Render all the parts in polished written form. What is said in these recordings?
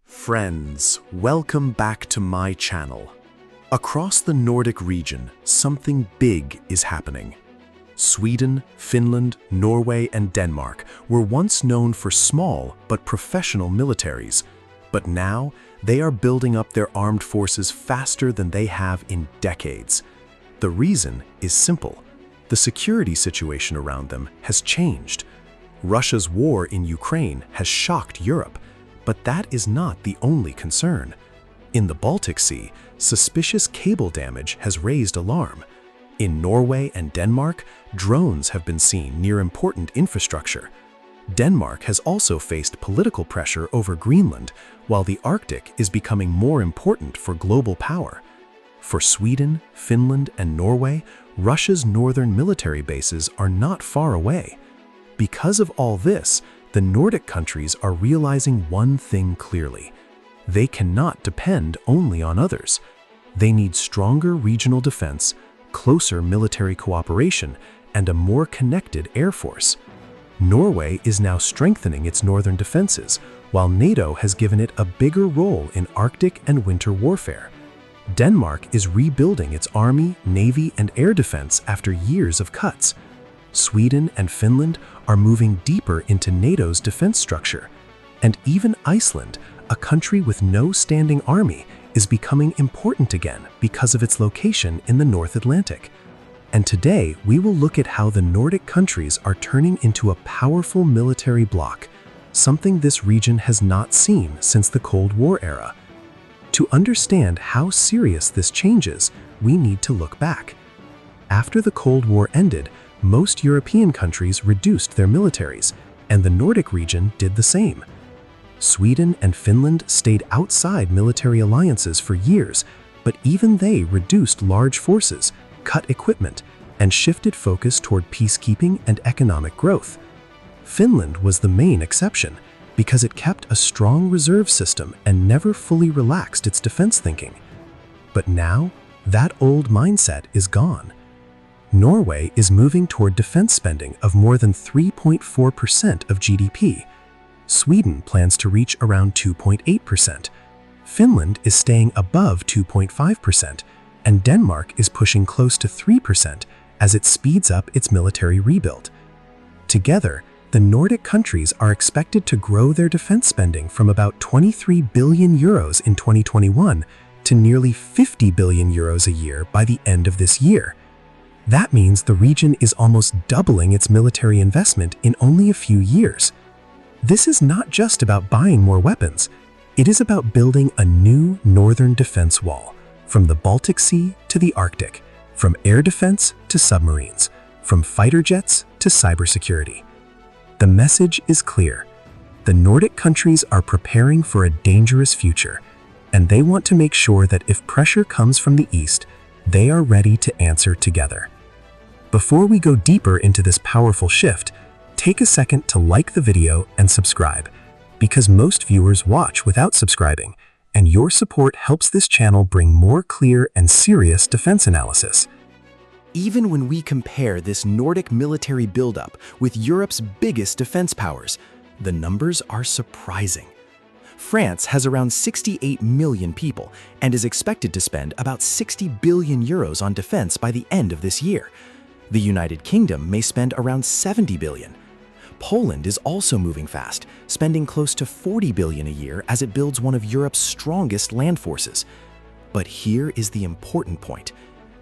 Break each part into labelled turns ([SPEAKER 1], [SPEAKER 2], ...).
[SPEAKER 1] Friends, welcome back to my channel. Across the Nordic region, something big is happening. Sweden, Finland, Norway, and Denmark were once known for small but professional militaries, but now they are building up their armed forces faster than they have in decades. The reason is simple. The security situation around them has changed. Russia's war in Ukraine has shocked Europe, but that is not the only concern. In the Baltic Sea, suspicious cable damage has raised alarm. In Norway and Denmark, drones have been seen near important infrastructure. Denmark has also faced political pressure over Greenland, while the Arctic is becoming more important for global power. For Sweden, Finland, and Norway, Russia's northern military bases are not far away. Because of all this, the Nordic countries are realizing one thing clearly. They cannot depend only on others. They need stronger regional defense, closer military cooperation, and a more connected air force. Norway is now strengthening its northern defenses, while NATO has given it a bigger role in Arctic and winter warfare. Denmark is rebuilding its army, navy, and air defense after years of cuts. Sweden and Finland are moving deeper into NATO's defense structure. And even Iceland, a country with no standing army, is becoming important again because of its location in the North Atlantic. And today, we will look at how the Nordic countries are turning into a powerful military bloc, something this region has not seen since the Cold War era. To understand how serious this change is, we need to look back. After the Cold War ended, most European countries reduced their militaries, and the Nordic region did the same. Sweden and Finland stayed outside military alliances for years, but even they reduced large forces, cut equipment, and shifted focus toward peacekeeping and economic growth. Finland was the main exception because it kept a strong reserve system and never fully relaxed its defense thinking. But now, that old mindset is gone. Norway is moving toward defense spending of more than 3.4% of GDP. Sweden plans to reach around 2.8%. Finland is staying above 2.5%, and Denmark is pushing close to 3% as it speeds up its military rebuild. Together, the Nordic countries are expected to grow their defense spending from about 23 billion euros in 2021 to nearly 50 billion euros a year by the end of this year. That means the region is almost doubling its military investment in only a few years. This is not just about buying more weapons. It is about building a new northern defense wall, from the Baltic Sea to the Arctic, from air defense to submarines, from fighter jets to cybersecurity. The message is clear. The Nordic countries are preparing for a dangerous future, and they want to make sure that if pressure comes from the east, they are ready to answer together. Before we go deeper into this powerful shift, take a second to like the video and subscribe, because most viewers watch without subscribing, and your support helps this channel bring more clear and serious defense analysis.
[SPEAKER 2] Even when we compare this Nordic military buildup with Europe's biggest defense powers, the numbers are surprising. France has around 68 million people and is expected to spend about 60 billion euros on defense by the end of this year. The United Kingdom may spend around 70 billion. Poland is also moving fast, spending close to 40 billion a year as it builds one of Europe's strongest land forces. But here is the important point.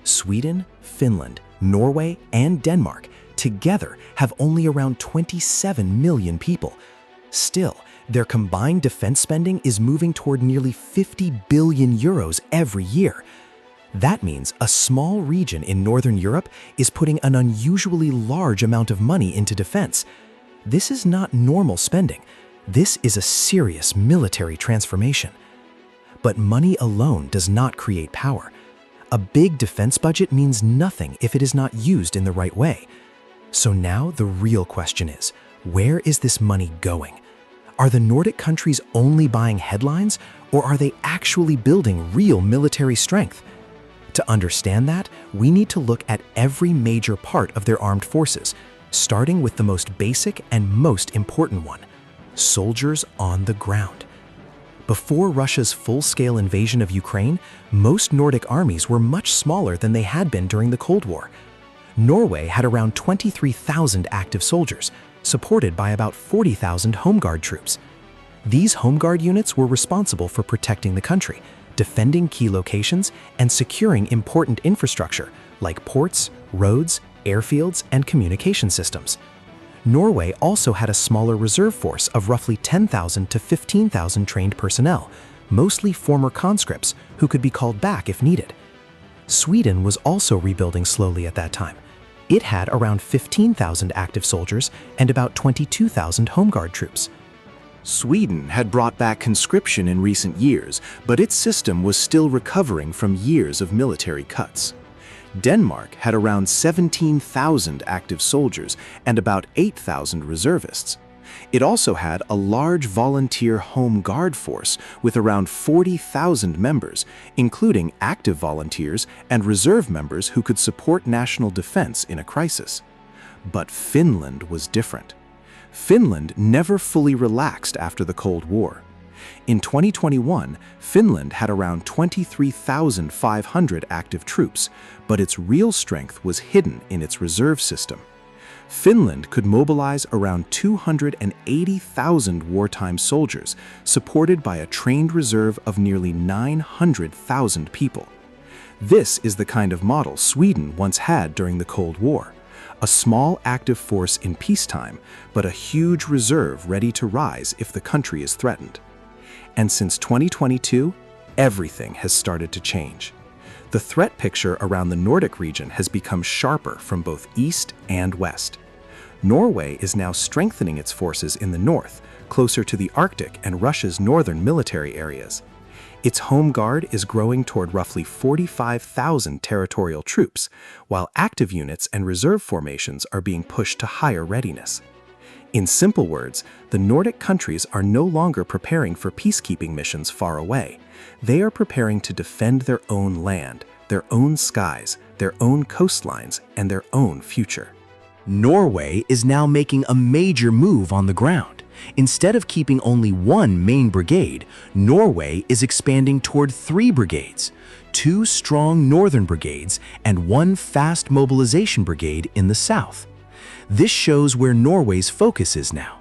[SPEAKER 2] Sweden, Finland, Norway, and Denmark together have only around 27 million people. Still, their combined defense spending is moving toward nearly 50 billion euros every year. That means a small region in Northern Europe is putting an unusually large amount of money into defense. This is not normal spending. This is a serious military transformation. But money alone does not create power. A big defense budget means nothing if it is not used in the right way. So now the real question is, where is this money going? Are the Nordic countries only buying headlines, or are they actually building real military strength? To understand that, we need to look at every major part of their armed forces, starting with the most basic and most important one: soldiers on the ground. Before Russia's full-scale invasion of Ukraine, most Nordic armies were much smaller than they had been during the Cold War. Norway had around 23,000 active soldiers, supported by about 40,000 Home Guard troops. These Home Guard units were responsible for protecting the country, defending key locations, and securing important infrastructure like ports, roads, airfields, and communication systems. Norway also had a smaller reserve force of roughly 10,000 to 15,000 trained personnel, mostly former conscripts who could be called back if needed. Sweden was also rebuilding slowly at that time. It had around 15,000 active soldiers and about 22,000 Home Guard troops. Sweden had brought back conscription in recent years, but its system was still recovering from years of military cuts. Denmark had around 17,000 active soldiers and about 8,000 reservists. It also had a large volunteer Home Guard force with around 40,000 members, including active volunteers and reserve members who could support national defense in a crisis. But Finland was different. Finland never fully relaxed after the Cold War. In 2021, Finland had around 23,500 active troops, but its real strength was hidden in its reserve system. Finland could mobilize around 280,000 wartime soldiers, supported by a trained reserve of nearly 900,000 people. This is the kind of model Sweden once had during the Cold War. A small active force in peacetime, but a huge reserve ready to rise if the country is threatened. And since 2022, everything has started to change. The threat picture around the Nordic region has become sharper from both east and west. Norway is now strengthening its forces in the north, closer to the Arctic and Russia's northern military areas. Its Home Guard is growing toward roughly 45,000 territorial troops, while active units and reserve formations are being pushed to higher readiness. In simple words, the Nordic countries are no longer preparing for peacekeeping missions far away. They are preparing to defend their own land, their own skies, their own coastlines, and their own future.
[SPEAKER 3] Norway is now making a major move on the ground. Instead of keeping only one main brigade, Norway is expanding toward 3 brigades, 2 strong northern brigades and 1 fast mobilization brigade in the south. This shows where Norway's focus is now.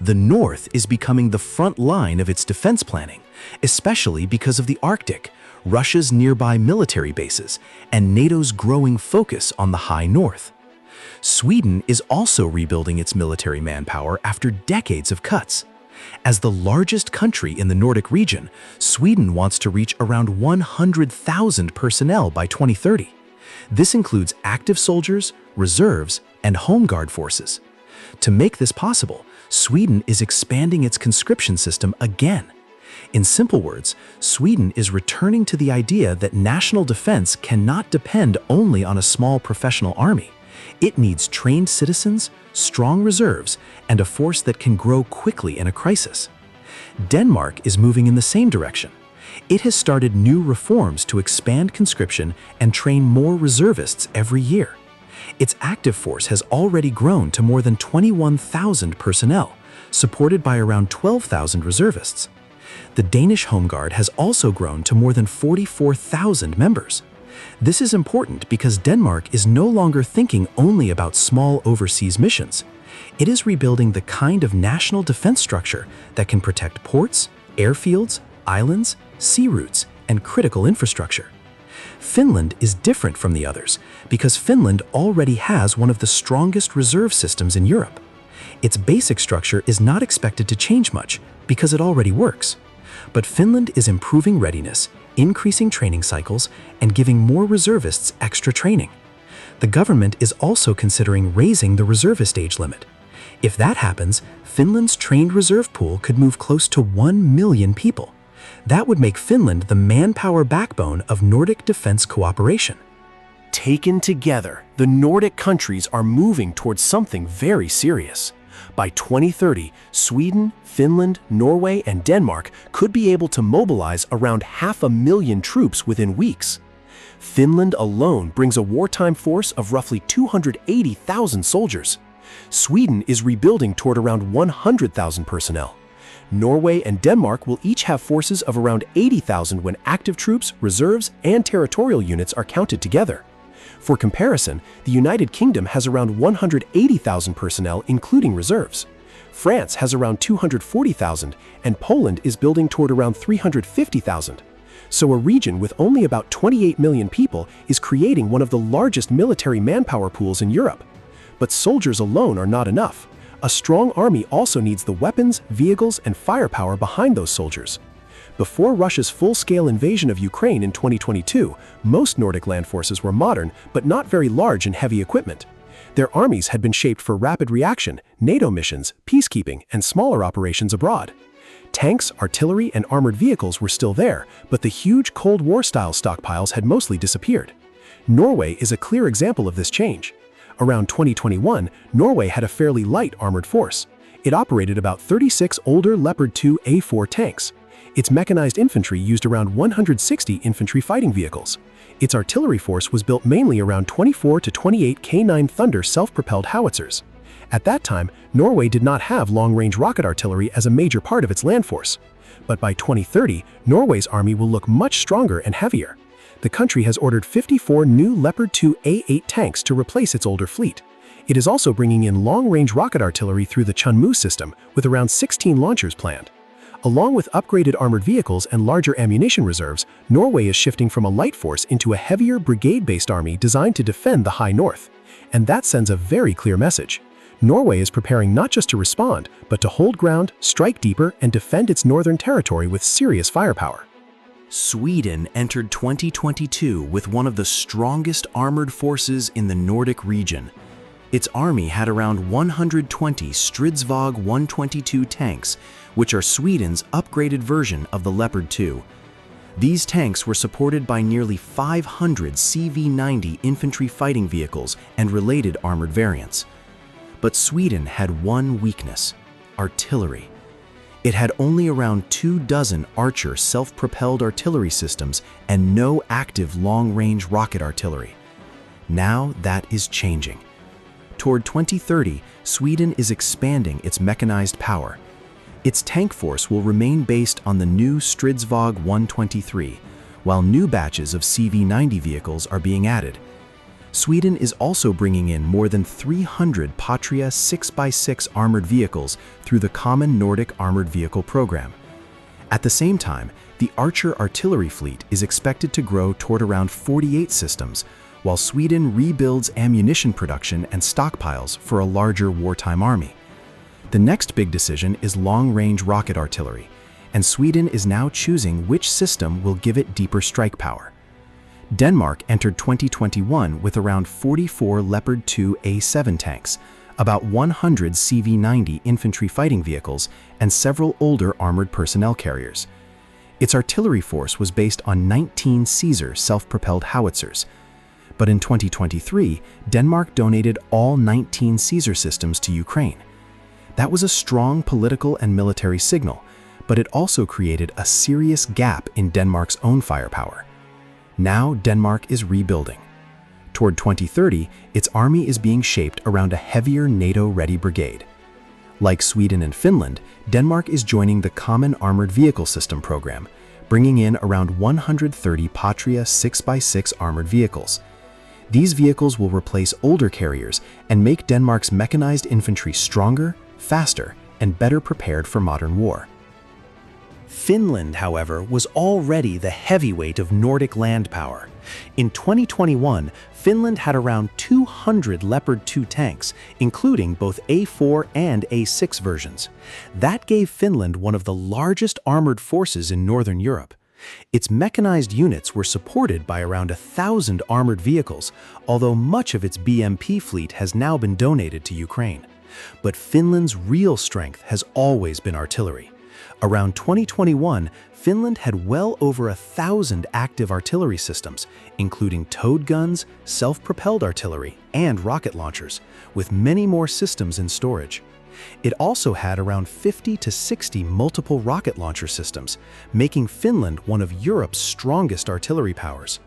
[SPEAKER 3] The north is becoming the front line of its defense planning, especially because of the Arctic, Russia's nearby military bases, and NATO's growing focus on the high north. Sweden is also rebuilding its military manpower after decades of cuts. As the largest country in the Nordic region, Sweden wants to reach around 100,000 personnel by 2030. This includes active soldiers, reserves, and Home Guard forces. To make this possible, Sweden is expanding its conscription system again. In simple words, Sweden is returning to the idea that national defense cannot depend only on a small professional army. It needs trained citizens, strong reserves, and a force that can grow quickly in a crisis. Denmark is moving in the same direction. It has started new reforms to expand conscription and train more reservists every year. Its active force has already grown to more than 21,000 personnel, supported by around 12,000 reservists. The Danish Home Guard has also grown to more than 44,000 members. This is important because Denmark is no longer thinking only about small overseas missions. It is rebuilding the kind of national defense structure that can protect ports, airfields, islands, sea routes, and critical infrastructure. Finland is different from the others because Finland already has one of the strongest reserve systems in Europe. Its basic structure is not expected to change much because it already works. But Finland is improving readiness, increasing training cycles, and giving more reservists extra training. The government is also considering raising the reservist age limit. If that happens, Finland's trained reserve pool could move close to 1 million people.
[SPEAKER 2] That would make Finland the manpower backbone of Nordic defense cooperation.
[SPEAKER 3] Taken together, the Nordic countries are moving towards something very serious. By 2030, Sweden, Finland, Norway, and Denmark could be able to mobilize around 500,000 troops within weeks. Finland alone brings a wartime force of roughly 280,000 soldiers. Sweden is rebuilding toward around 100,000 personnel. Norway and Denmark will each have forces of around 80,000 when active troops, reserves, and territorial units are counted together. For comparison, the United Kingdom has around 180,000 personnel, including reserves. France has around 240,000, and Poland is building toward around 350,000. So a region with only about 28 million people is creating one of the largest military manpower pools in Europe. But soldiers alone are not enough. A strong army also needs the weapons, vehicles, and firepower behind those soldiers. Before Russia's full-scale invasion of Ukraine in 2022, most Nordic land forces were modern, but not very large and heavy equipment. Their armies had been shaped for rapid reaction, NATO missions, peacekeeping, and smaller operations abroad. Tanks, artillery, and armored vehicles were still there, but the huge Cold War-style stockpiles had mostly disappeared. Norway is a clear example of this change. Around 2021, Norway had a fairly light armored force. It operated about 36 older Leopard 2A4 tanks. Its mechanized infantry used around 160 infantry fighting vehicles. Its artillery force was built mainly around 24 to 28 K9 Thunder self-propelled howitzers. At that time, Norway did not have long-range rocket artillery as a major part of its land force. But by 2030, Norway's army will look much stronger and heavier. The country has ordered 54 new Leopard 2A8 tanks to replace its older fleet. It is also bringing in long-range rocket artillery through the Chunmoo system, with around 16 launchers planned. Along with upgraded armored vehicles and larger ammunition reserves, Norway is shifting from a light force into a heavier brigade-based army designed to defend the high north. And that sends a very clear message. Norway is preparing not just to respond, but to hold ground, strike deeper, and defend its northern territory with serious firepower.
[SPEAKER 2] Sweden entered 2022 with one of the strongest armored forces in the Nordic region. Its army had around 120 Stridsvåg 122 tanks, which are Sweden's upgraded version of the Leopard 2. These tanks were supported by nearly 500 CV-90 infantry fighting vehicles and related armored variants. But Sweden had one weakness: artillery. It had only around 24 Archer self-propelled artillery systems and no active long-range rocket artillery. Now that is changing. Toward 2030, Sweden is expanding its mechanized power. Its tank force will remain based on the new Stridsvåg 123, while new batches of CV-90 vehicles are being added. Sweden is also bringing in more than 300 Patria 6x6 armored vehicles through the Common Nordic Armored Vehicle Program. At the same time, the Archer artillery fleet is expected to grow toward around 48 systems, while Sweden rebuilds ammunition production and stockpiles for a larger wartime army. The next big decision is long-range rocket artillery, and Sweden is now choosing which system will give it deeper strike power. Denmark entered 2021 with around 44 Leopard 2A7 tanks, about 100 CV-90 infantry fighting vehicles, and several older armored personnel carriers. Its artillery force was based on 19 Caesar self-propelled howitzers. But in 2023, Denmark donated all 19 Caesar systems to Ukraine. That was a strong political and military signal, but it also created a serious gap in Denmark's own firepower. Now Denmark is rebuilding. Toward 2030, its army is being shaped around a heavier NATO-ready brigade. Like Sweden and Finland, Denmark is joining the Common Armored Vehicle System program, bringing in around 130 Patria 6x6 armored vehicles. These vehicles will replace older carriers and make Denmark's mechanized infantry stronger, faster, and better prepared for modern war. Finland, however, was already the heavyweight of Nordic land power. In 2021, Finland had around 200 Leopard 2 tanks, including both A4 and A6 versions. That gave Finland one of the largest armored forces in Northern Europe. Its mechanized units were supported by around 1,000 armored vehicles, although much of its BMP fleet has now been donated to Ukraine. But Finland's real strength has always been artillery. Around 2021, Finland had well over 1,000 active artillery systems, including towed guns, self-propelled artillery, and rocket launchers, with many more systems in storage. It also had around 50 to 60 multiple rocket launcher systems, making Finland one of Europe's strongest artillery powers.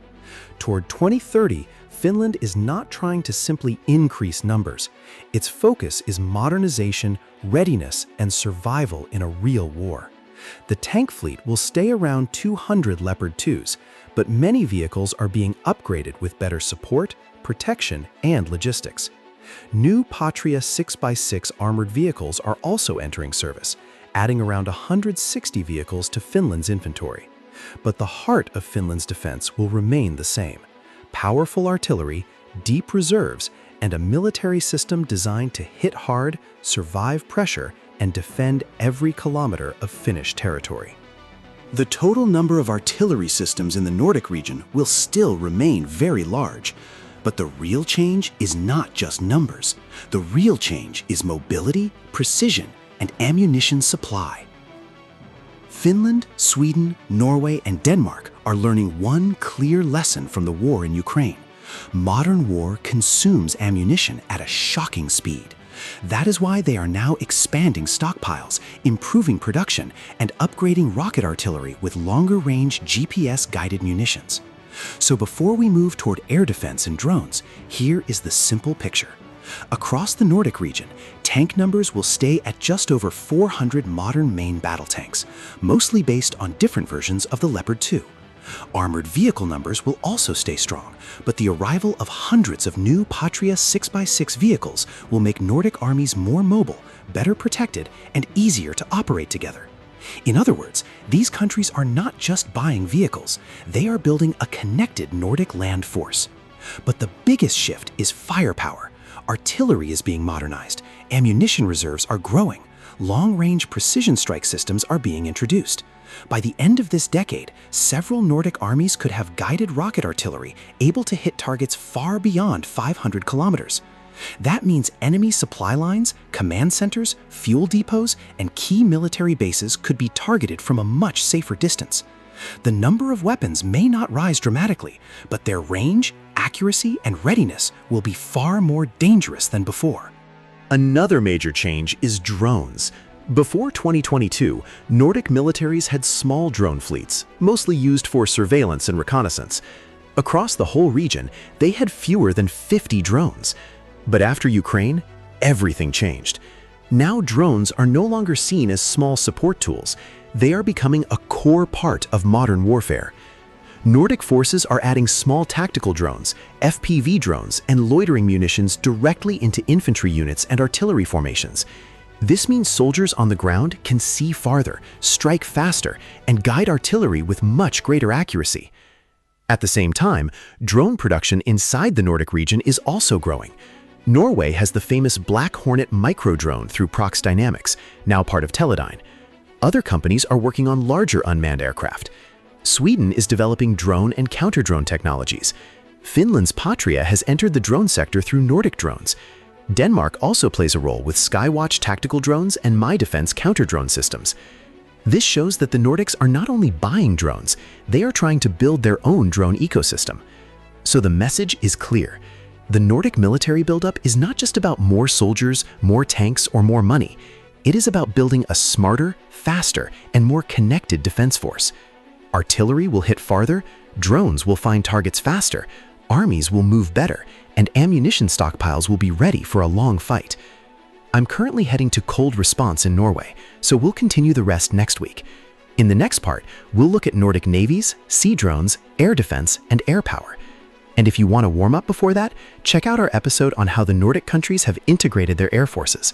[SPEAKER 2] Toward 2030, Finland is not trying to simply increase numbers. Its focus is modernization, readiness, and survival in a real war. The tank fleet will stay around 200 Leopard 2s, but many vehicles are being upgraded with better support, protection, and logistics. New Patria 6x6 armored vehicles are also entering service, adding around 160 vehicles to Finland's inventory. But the heart of Finland's defense will remain the same: powerful artillery, deep reserves, and a military system designed to hit hard, survive pressure, and defend every kilometer of Finnish territory.
[SPEAKER 3] The total number of artillery systems in the Nordic region will still remain very large. But the real change is not just numbers. The real change is mobility, precision, and ammunition supply. Finland, Sweden, Norway, and Denmark are learning one clear lesson from the war in Ukraine. Modern war consumes ammunition at a shocking speed. That is why they are now expanding stockpiles, improving production, and upgrading rocket artillery with longer-range GPS-guided munitions. So before we move toward air defense and drones, here is the simple picture. Across the Nordic region, tank numbers will stay at just over 400 modern main battle tanks, mostly based on different versions of the Leopard 2. Armored vehicle numbers will also stay strong, but the arrival of hundreds of new Patria 6x6 vehicles will make Nordic armies more mobile, better protected, and easier to operate together. In other words, these countries are not just buying vehicles, they are building a connected Nordic land force. But the biggest shift is firepower. Artillery is being modernized, ammunition reserves are growing, long-range precision strike systems are being introduced. By the end of this decade, several Nordic armies could have guided rocket artillery able to hit targets far beyond 500 kilometers. That means enemy supply lines, command centers, fuel depots, and key military bases could be targeted from a much safer distance. The number of weapons may not rise dramatically, but their range, accuracy, and readiness will be far more dangerous than before.
[SPEAKER 2] Another major change is drones. Before 2022, Nordic militaries had small drone fleets, mostly used for surveillance and reconnaissance. Across the whole region, they had fewer than 50 drones. But after Ukraine, everything changed. Now drones are no longer seen as small support tools. They are becoming a core part of modern warfare. Nordic forces are adding small tactical drones, FPV drones, and loitering munitions directly into infantry units and artillery formations. This means soldiers on the ground can see farther, strike faster, and guide artillery with much greater accuracy. At the same time, drone production inside the Nordic region is also growing. Norway has the famous Black Hornet micro-drone through Prox Dynamics, now part of Teledyne. Other companies are working on larger unmanned aircraft. Sweden is developing drone and counter-drone technologies. Finland's Patria has entered the drone sector through Nordic drones. Denmark also plays a role with Skywatch tactical drones and MyDefense counter-drone systems. This shows that the Nordics are not only buying drones, they are trying to build their own drone ecosystem. So the message is clear. The Nordic military buildup is not just about more soldiers, more tanks, or more money. It is about building a smarter, faster, and more connected defense force. Artillery will hit farther, drones will find targets faster, armies will move better, and ammunition stockpiles will be ready for a long fight. I'm currently heading to Cold Response in Norway, so we'll continue the rest next week. In the next part, we'll look at Nordic navies, sea drones, air defense, and air power. And if you want to warm up before that, check out our episode on how the Nordic countries have integrated their air forces.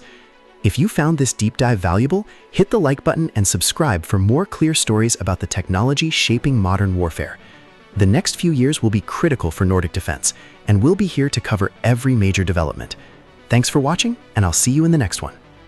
[SPEAKER 2] If you found this deep dive valuable, hit the like button and subscribe for more clear stories about the technology shaping modern warfare. The next few years will be critical for Nordic defense, and we'll be here to cover every major development. Thanks for watching, and I'll see you in the next one.